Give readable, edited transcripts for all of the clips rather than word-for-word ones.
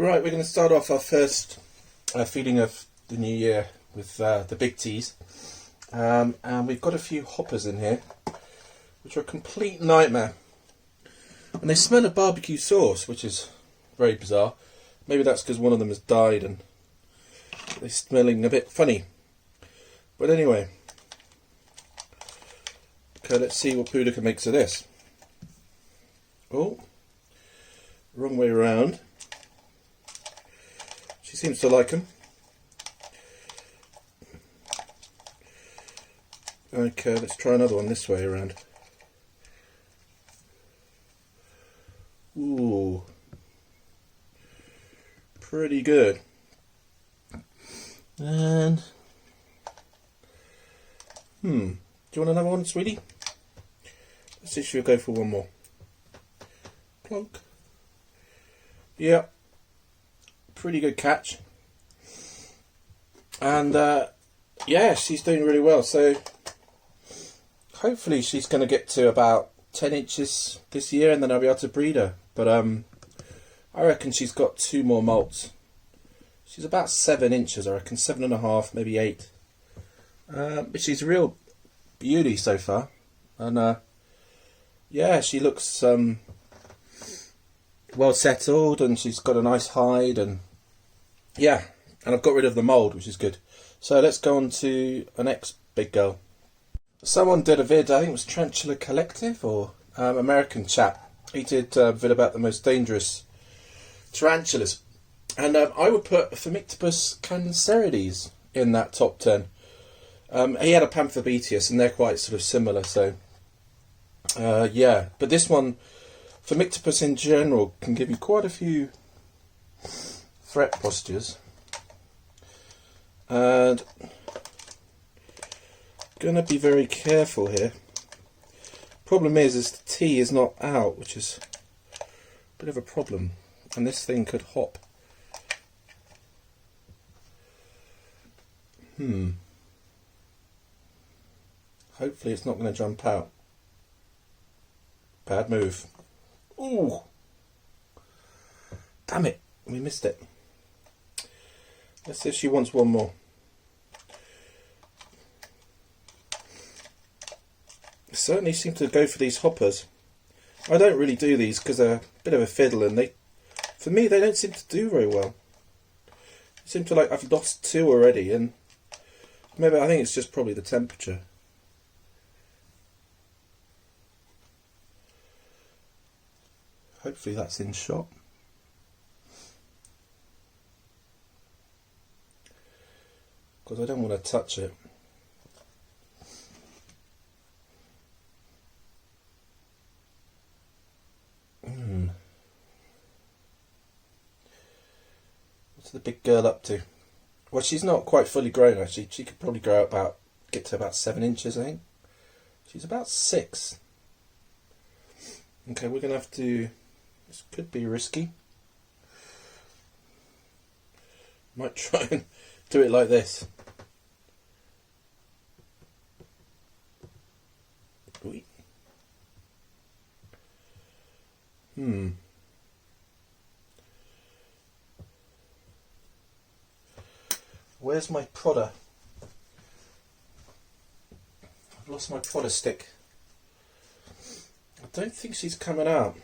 Right, we're going to start off our first feeding of the new year with the big teas. And we've got a few hoppers in here, which are a complete nightmare. And they smell of barbecue sauce, which is very bizarre. Maybe that's because one of them has died and they're smelling a bit funny. But anyway, okay, let's see what Boudica makes of this. Oh, wrong way around. She seems to like them. Okay, let's try another one this way around. Ooh, pretty good. And do you want another one, sweetie? Let's see if she'll go for one more. Plonk. Yeah, pretty good catch. And yeah, she's doing really well. So hopefully she's going to get to about 10 inches this year, and then I'll be able to breed her. But I reckon she's got 2 more molts. She's about 7 inches, I reckon, 7.5, maybe 8. But she's a real beauty so far. And yeah, she looks well settled, and she's got a nice hide, and yeah, and I've got rid of the mould, which is good. So let's go on to the next big girl. Someone did a vid, I think it was Tarantula Collective, or American chap. He did a vid about the most dangerous tarantulas. And I would put Phomictopus cancerides in that top 10. He had a Panthobeteus, and they're quite sort of similar, so yeah. But this one, Phomictopus in general, can give you quite a few threat postures. And going to be very careful here. Problem is the T is not out, which is a bit of a problem. And this thing could hop. Hopefully it's not going to jump out. Bad move. Ooh! Damn it, we missed it. Let's see if she wants one more. Certainly seem to go for these hoppers. I don't really do these because they're a bit of a fiddle, and for me, they don't seem to do very well. It seems to, like, I've lost 2 already, and maybe I think it's just probably the temperature. Hopefully that's in shot. Because I don't want to touch it. What's the big girl up to? Well, she's not quite fully grown actually. She could probably get to about 7 inches, I think. She's about 6. Okay, we're going to have to... This could be risky. Might try and do it like this. Where's my prodder? I've lost my prodder stick. I don't think she's coming out.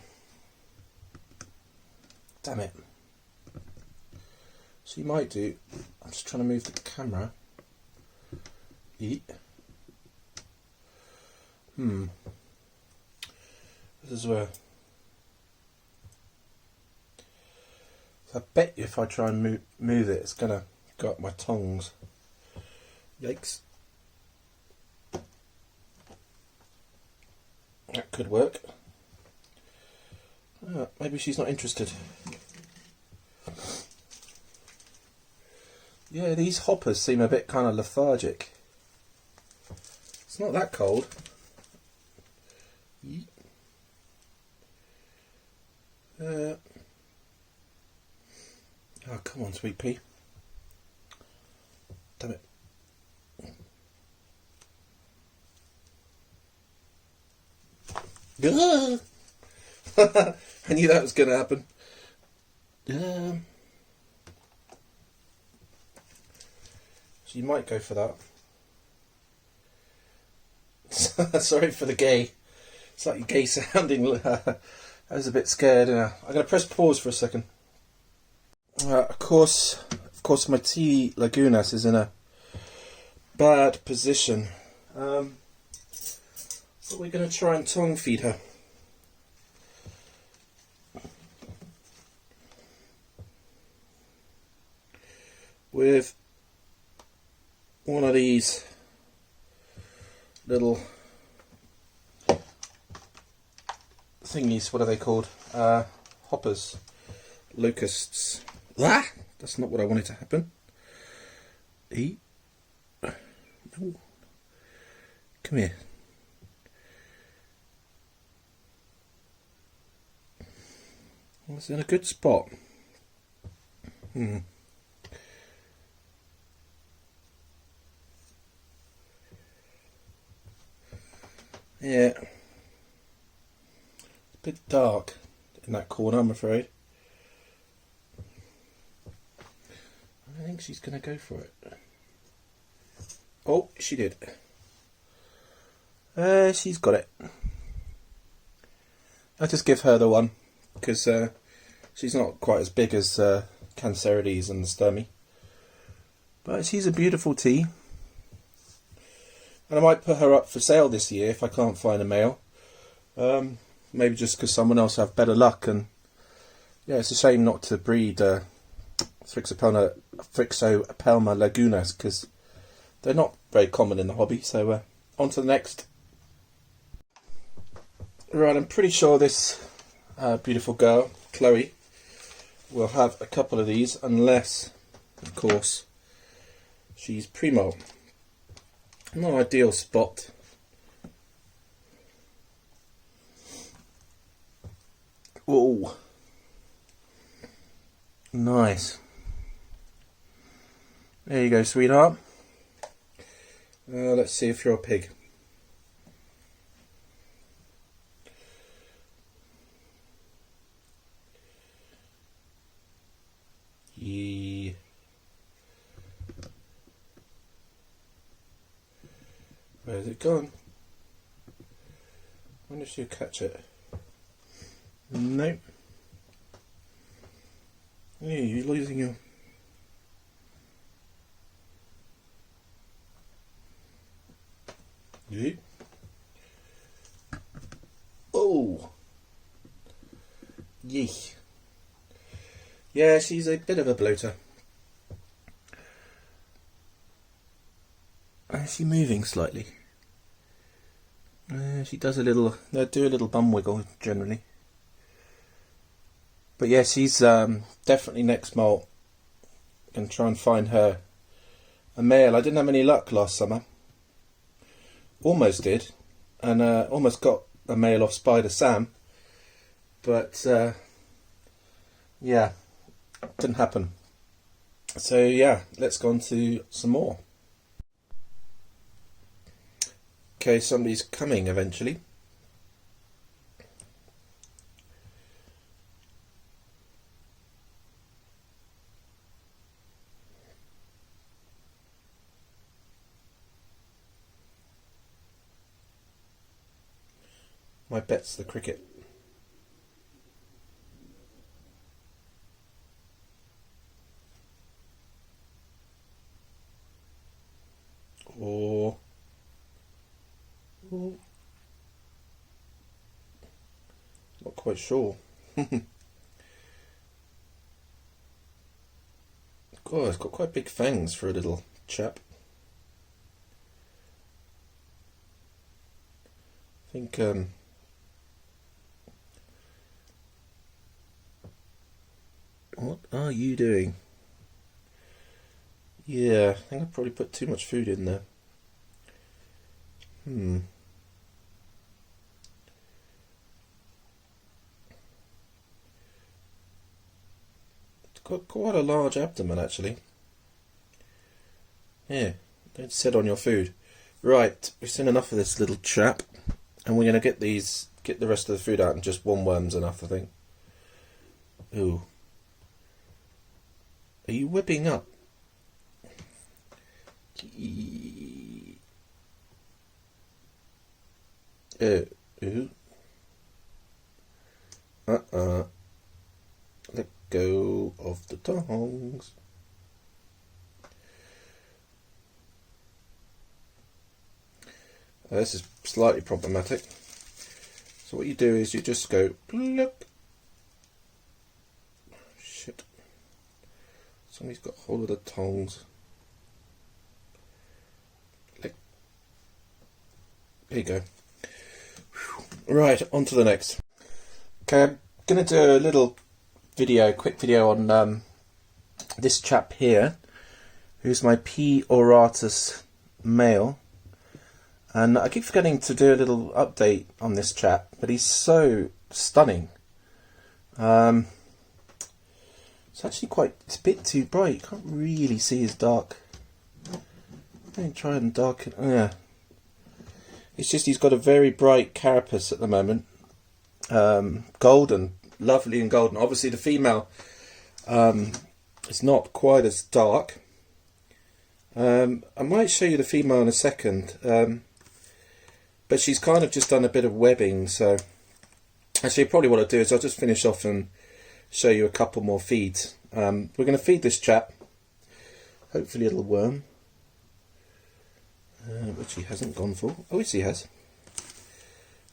Damn it. She might do. I'm just trying to move the camera. Eat. This is where... I bet you if I try and move it, it's going to go up my tongs. Yikes. That could work. Maybe she's not interested. Yeah, these hoppers seem a bit kind of lethargic. It's not that cold. Oh, come on, sweet pea. Damn it. I knew that was going to happen. So you might go for that. Sorry for the gay, slightly gay sounding. I was a bit scared. I'm going to press pause for a second. Of course, my T Lagunas is in a bad position. So we're going to try and tongue feed her. With one of these little thingies, what are they called? Hoppers. Locusts. Ah! That's not what I wanted to happen. Eat. No. Come here. Well, it's in a good spot. Yeah. It's a bit dark in that corner, I'm afraid. I think she's going to go for it. Oh, she did. She's got it. I'll just give her the one, because she's not quite as big as Cancerides and the Sturmy. But she's a beautiful tea. And I might put her up for sale this year if I can't find a male. Maybe just because someone else have better luck. And yeah, it's a shame not to breed Thrixopelma lagunas, because they're not very common in the hobby. So on to the next. Right, I'm pretty sure this beautiful girl, Chloe, will have a couple of these, unless, of course, she's primo. Not an ideal spot. Oh, nice. There you go, sweetheart. Let's see if you're a pig. Yeah. Where's it gone? I wonder if she'll catch it. Nope. Hey, you're losing your... Yeah. Oh! Yee. Yeah, she's a bit of a bloater. Is she moving slightly? She does a little, do a little bum wiggle generally. But yeah, she's definitely next molt. Gonna try and find her a male. I didn't have any luck last summer. Almost did, and almost got a male off Spider Sam. But yeah, didn't happen. So yeah, let's go on to some more. Okay, somebody's coming eventually. My bet's the cricket. Or... not quite sure. God, it's got quite big fangs for a little chap. I think what are you doing? Yeah, I think I probably put too much food in there. It's got quite a large abdomen actually. Yeah, don't sit on your food. Right, we've seen enough of this little chap, and we're going to get the rest of the food out, and just one worm's enough, I think. Ooh. Are you whipping up? Ooh. Let go of the tongs. This is slightly problematic. So what you do is you just go look. Shit. Somebody's got hold of the tongs. There you go. Right, on to the next. Okay, I'm going to do a little video, quick video on this chap here, who's my P Auratus male. And I keep forgetting to do a little update on this chap, but he's so stunning. It's actually it's a bit too bright. You can't really see his dark. Let me try and darken. Oh, yeah. It's just he's got a very bright carapace at the moment. Golden, lovely and golden. Obviously the female is not quite as dark. I might show you the female in a second. But she's kind of just done a bit of webbing, so actually probably what I'll do is I'll just finish off and show you a couple more feeds. We're going to feed this chap, hopefully it'll worm, which he hasn't gone for. Oh yes he has.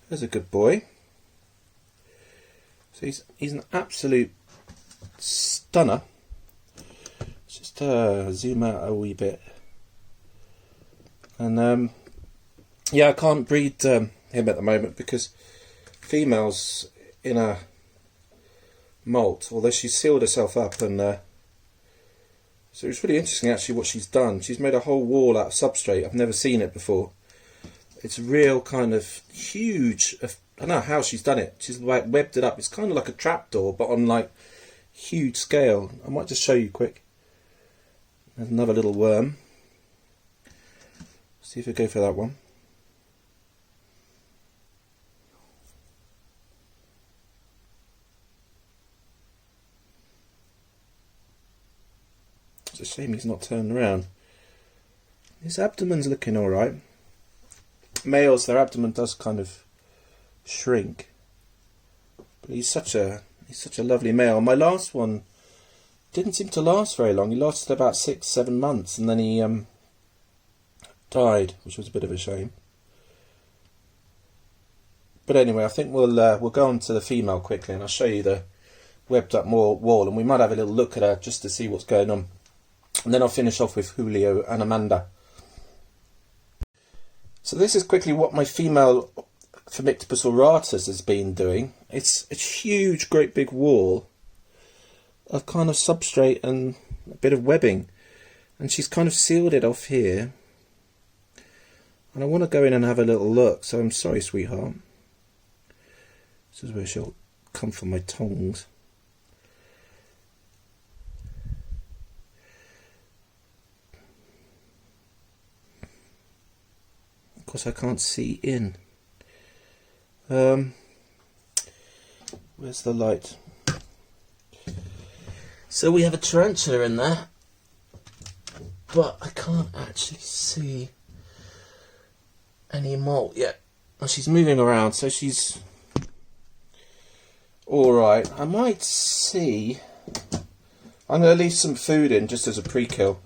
There's a good boy. So he's an absolute stunner. Let's just zoom out a wee bit. And yeah, I can't breed him at the moment because female's in a molt, although she's sealed herself up, and so it's really interesting actually what she's done. She's made a whole wall out of substrate. I've never seen it before. It's real kind of huge. I don't know how she's done it. She's like webbed it up. It's kind of like a trapdoor, but on like huge scale. I might just show you quick. There's another little worm. See if we go for that one. It's a shame he's not turned around. His abdomen's looking alright. Males, their abdomen does kind of shrink. But he's such a lovely male. My last one didn't seem to last very long. He lasted about 6-7 months and then he died, which was a bit of a shame. But anyway, I think we'll go on to the female quickly and I'll show you the webbed up wall, and we might have a little look at her just to see what's going on. And then I'll finish off with Julio and Amanda. So this is quickly what my female P Auratus has been doing. It's a huge, great big wall of kind of substrate and a bit of webbing. And she's kind of sealed it off here. And I want to go in and have a little look, so I'm sorry, sweetheart. This is where she'll come for my tongs. Of course I can't see in. Where's the light? So we have a tarantula in there, but I can't actually see any molt yet. Well, she's moving around, so she's alright. I might see. I'm going to leave some food in just as a pre-kill.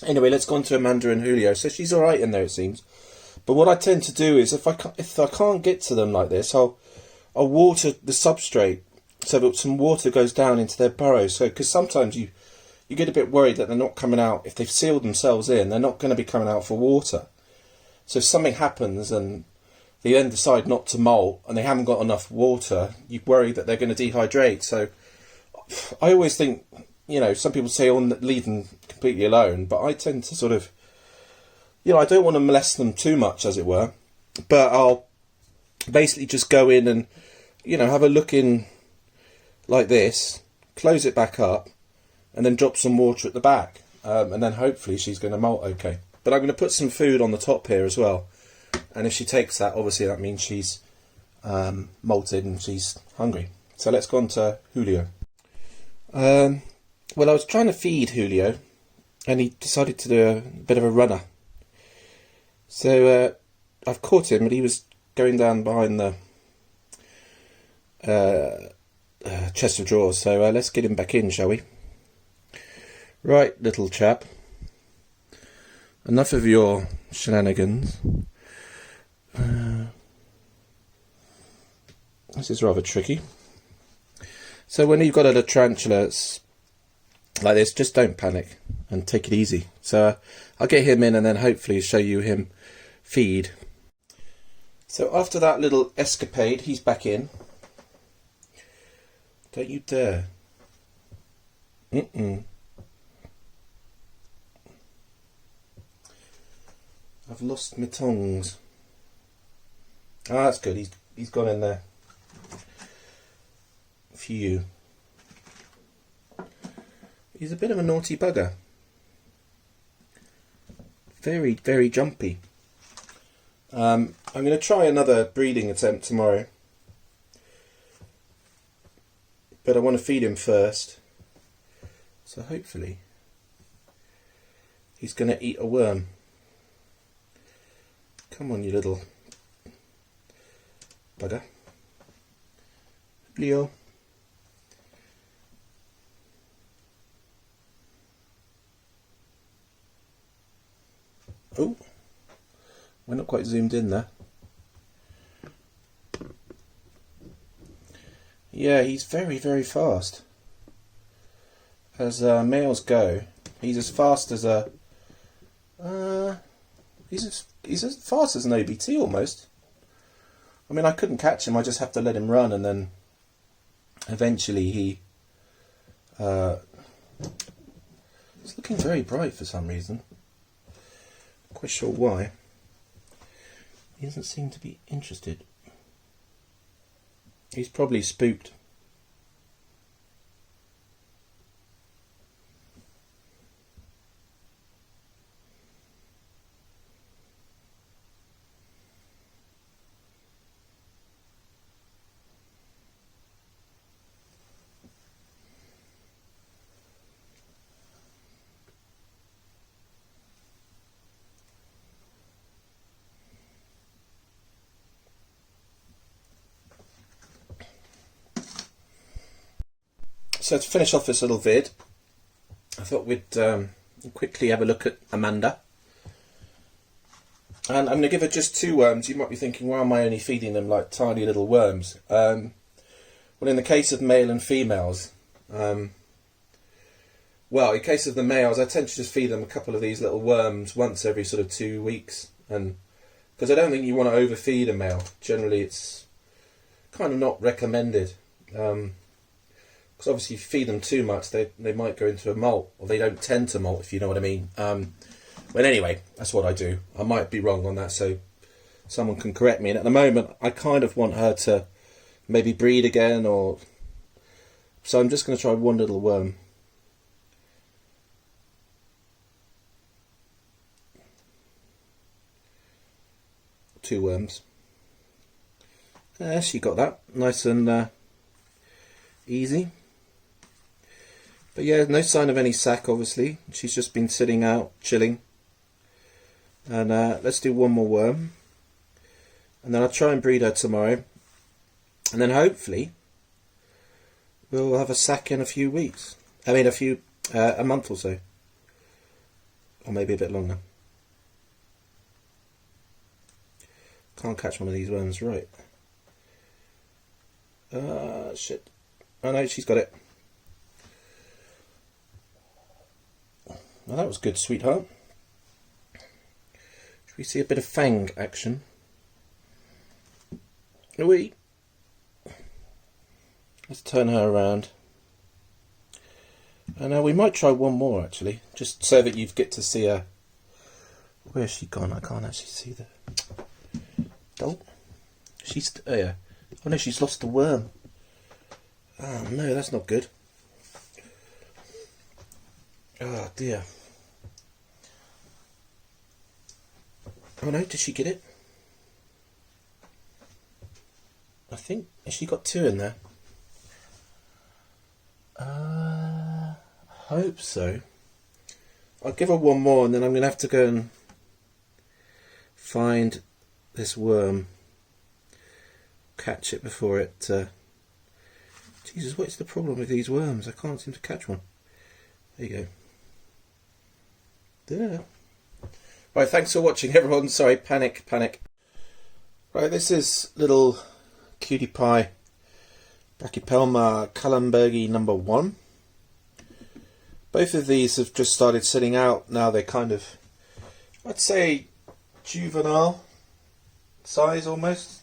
Anyway, let's go on to Amanda and Julio. So she's alright in there, it seems. But what I tend to do is, if I can't get to them like this, I'll water the substrate so that some water goes down into their burrows. So, because sometimes you get a bit worried that they're not coming out. If they've sealed themselves in, they're not going to be coming out for water. So if something happens and they then decide not to molt and they haven't got enough water, you worry that they're going to dehydrate. So I always think, you know, some people say, oh, leave them completely alone, but I tend to sort of, you know, I don't want to molest them too much, as it were, but I'll basically just go in and, you know, have a look in like this, close it back up, and then drop some water at the back, and then hopefully she's going to molt okay. But I'm going to put some food on the top here as well, and if she takes that, obviously that means she's molted and she's hungry. So let's go on to Julio. Well, I was trying to feed Julio, and he decided to do a bit of a runner. So I've caught him, and he was going down behind the chest of drawers, so let's get him back in, shall we? Right, little chap. Enough of your shenanigans. This is rather tricky. So when you've got a tarantula like this, just don't panic and take it easy. So I'll get him in and then hopefully show you him feed. So after that little escapade, he's back in. Don't you dare. I've lost my tongs. Ah, that's good. He's gone in there. Phew. He's a bit of a naughty bugger. Very, very jumpy. I'm going to try another breeding attempt tomorrow. But I want to feed him first. So hopefully he's going to eat a worm. Come on, you little bugger. Julio. Oh, we're not quite zoomed in there. Yeah, he's very, very fast. As males go, he's as fast as a... he's as fast as an OBT almost. I mean, I couldn't catch him. I just have to let him run, and then eventually he... it's looking very bright for some reason. Not quite sure why. He doesn't seem to be interested. He's probably spooked. So to finish off this little vid, I thought we'd quickly have a look at Amanda. And I'm going to give her just 2 worms. You might be thinking, why am I only feeding them like tiny little worms? Well, in the case of male and females, well, in case of the males, I tend to just feed them a couple of these little worms once every sort of 2 weeks. And because I don't think you want to overfeed a male. Generally, it's kind of not recommended. Because obviously if you feed them too much, they might go into a molt, or they don't tend to molt, if you know what I mean. But anyway, that's what I do. I might be wrong on that, so someone can correct me. And at the moment, I kind of want her to maybe breed again, or... So I'm just going to try one little worm. Two worms. She got that. Nice and easy. But yeah, no sign of any sack, obviously. She's just been sitting out, chilling. And let's do one more worm. And then I'll try and breed her tomorrow. And then hopefully we'll have a sack in a few weeks. I mean, a month or so. Or maybe a bit longer. Can't catch one of these worms, right. Shit. Oh no, she's got it. Well, that was good, sweetheart. Should we see a bit of fang action? Let's turn her around. And we might try one more, actually, just so that you get to see her. Where's she gone? I can't actually see the... Oh, she's... Oh, yeah. Oh, no, she's lost the worm. Oh, no, that's not good. Oh, dear. Oh, no, did she get it? I think... Has she got 2 in there? I hope so. I'll give her one more, and then I'm going to have to go and find this worm. catch it before it... Jesus, what's the problem with these worms? I can't seem to catch one. There you go. There. Right, thanks for watching everyone. Sorry, panic. Right, this is little cutie pie Brachypelma Kallenbergi number 1. Both of these have just started sitting out. Now they're kind of, I'd say, juvenile size almost.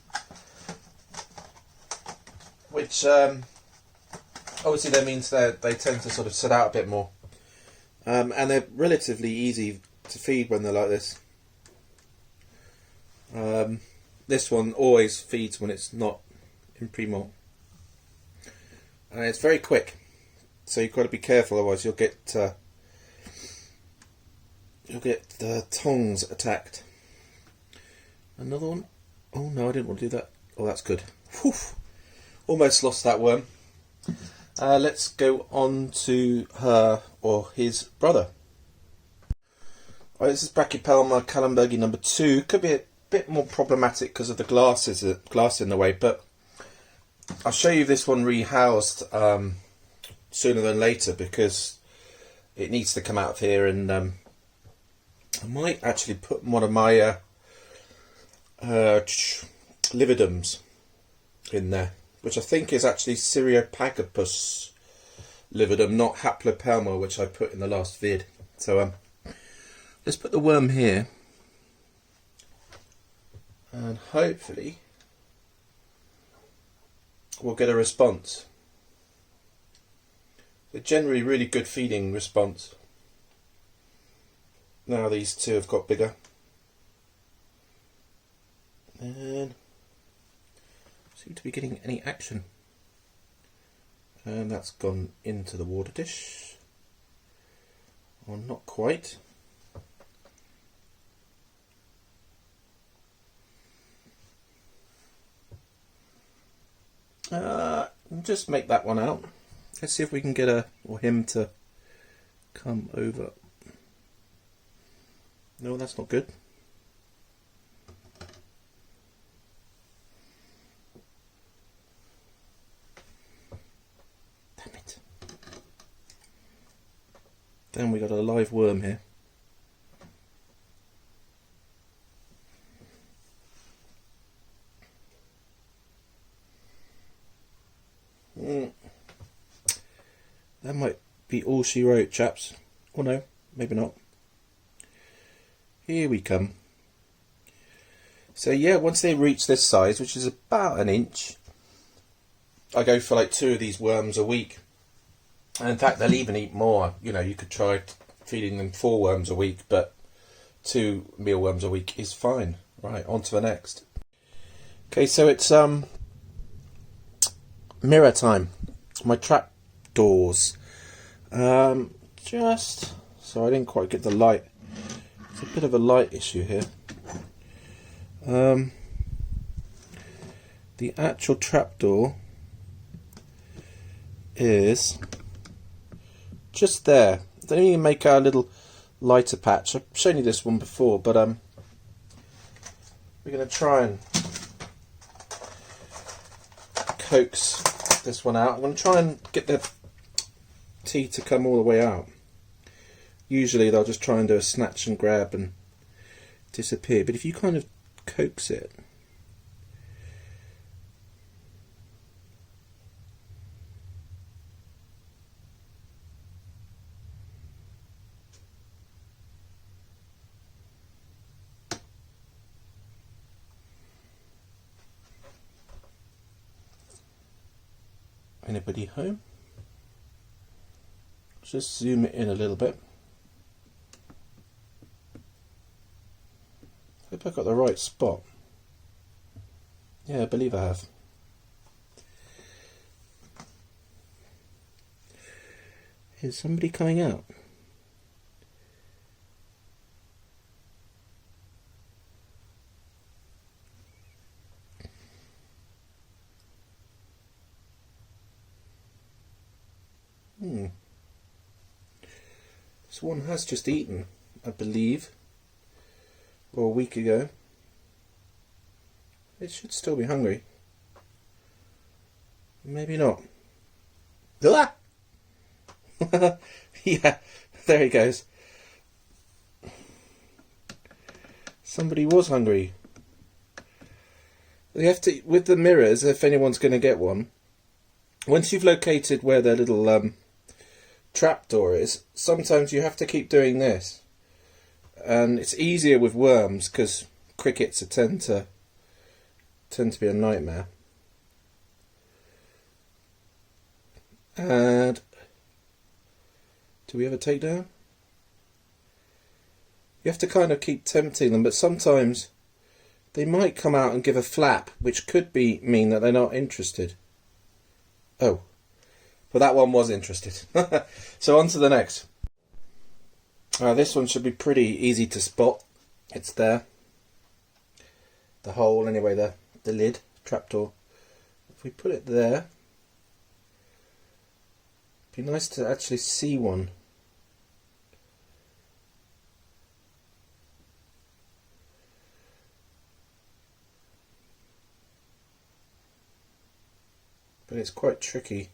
Which obviously that means that they tend to sort of sit out a bit more. And they're relatively easy to feed when they're like this. This one always feeds when it's not in pre-molt. And it's very quick, so you've got to be careful, otherwise you'll get the tongs attacked. Another one. Oh no, I didn't want to do that. Oh, that's good. Whew. Almost lost that worm. Let's go on to her or his brother. Right, this is Brachypelma Kallenbergi number 2. Could be a bit more problematic because of the glass in the way, but I'll show you this one rehoused sooner than later because it needs to come out of here, and I might actually put one of my lividums in there, which I think is actually Syriopagopus lividum, not Haplopelma, which I put in the last vid. So let's put the worm here, and hopefully we'll get a response. They're generally really good feeding response. Now these two have got bigger. And seem to be getting any action. And that's gone into the water dish. Or not quite. Just make that one out. Let's see if we can get her or him to come over. No, that's not good. Damn it. Then we got a live worm here. That might be all she wrote, chaps. Or no, maybe not. Here we come. So yeah, once they reach this size, which is about an inch, I go for like 2 of these worms a week. And in fact, they'll even eat more. You know, you could try feeding them 4 worms a week, but 2 mealworms a week is fine. Right, on to the next. Okay, so it's mirror time. My trap doors. Just so I didn't quite get the light. It's a bit of a light issue here. The actual trapdoor is just there. They only make a little lighter patch. I've shown you this one before, but we're going to try and coax this one out. I'm going to try and get the tea to come all the way out. Usually they'll just try and do a snatch and grab and disappear, but if you kind of coax it, anybody home? Just zoom it in a little bit. Hope I got the right spot. Yeah, I believe I have. Is somebody coming out? This one has just eaten, I believe, or a week ago. It should still be hungry. Maybe not. Ah! Yeah, there he goes. Somebody was hungry. You have to, with the mirrors, if anyone's going to get one, once you've located where their little trapdoor is, sometimes you have to keep doing this. And it's easier with worms because crickets tend to be a nightmare. And do we have a takedown? You have to kind of keep tempting them, but sometimes they might come out and give a flap, which could mean that they're not interested. Oh, but that one was interested. So on to the next. This one should be pretty easy to spot. It's there. The hole, anyway, the lid, trapdoor. If we put it there, it'd be nice to actually see one. But it's quite tricky.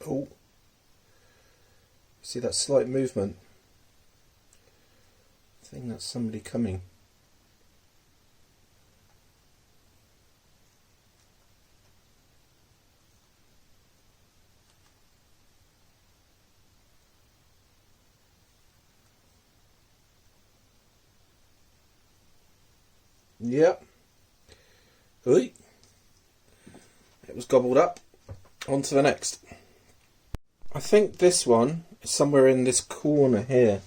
Oh, see that slight movement? I think that's somebody coming. Yep. Oy. It was gobbled up. On to the next. I think this one is somewhere in this corner here.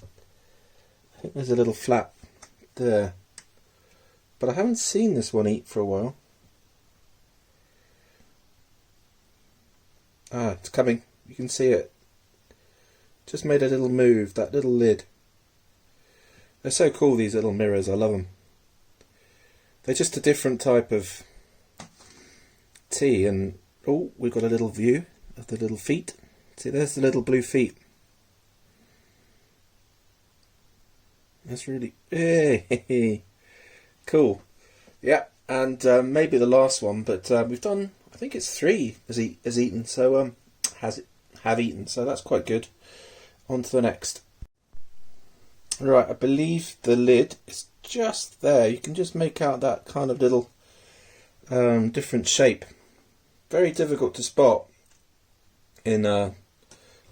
I think there's a little flap there. But I haven't seen this one eat for a while. Ah, it's coming. You can see it. Just made a little move, that little lid. They're so cool, these little mirrors. I love them. They're just a different type of tea. And oh, we've got a little view of the little feet. See, there's the little blue feet. That's really cool. Yeah, and maybe the last one, but we've done. I think it's 3 has eaten. So have eaten. So that's quite good. On to the next. Right, I believe the lid is just there. You can just make out that kind of little different shape. Very difficult to spot in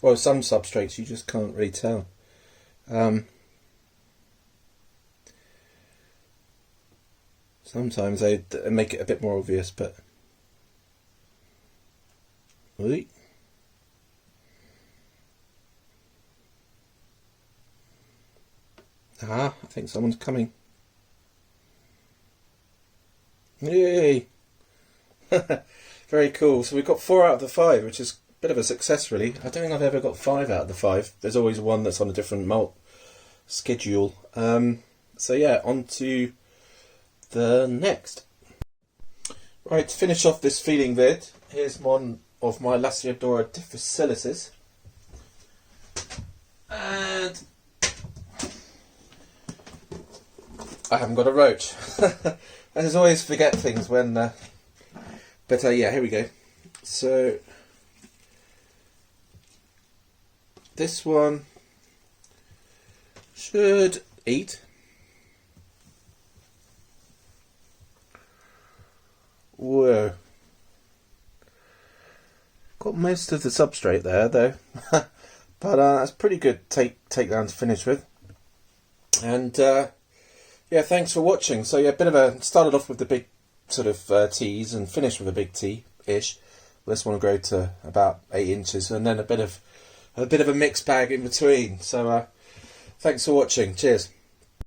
well, some substrates you just can't really tell. Sometimes they make it a bit more obvious, but I think someone's coming. Yay! Very cool. So we've got 4 out of the 5, which is a bit of a success, really. I don't think I've ever got 5 out of the 5. There's always one that's on a different malt schedule. So yeah, on to the next. Right, to finish off this feeding vid, here's one of my Lasiodora difficilis. And I haven't got a roach. I just always forget things when... but yeah, here we go. So this one should eat. Whoa. Got most of the substrate there though. But that's pretty good takedown to finish with. And yeah, thanks for watching. So yeah, started off with the big sort of teas and finished with a big tea-ish. This one will grow to about 8 inches, and then a bit of a mixed bag in between. So thanks for watching. Cheers.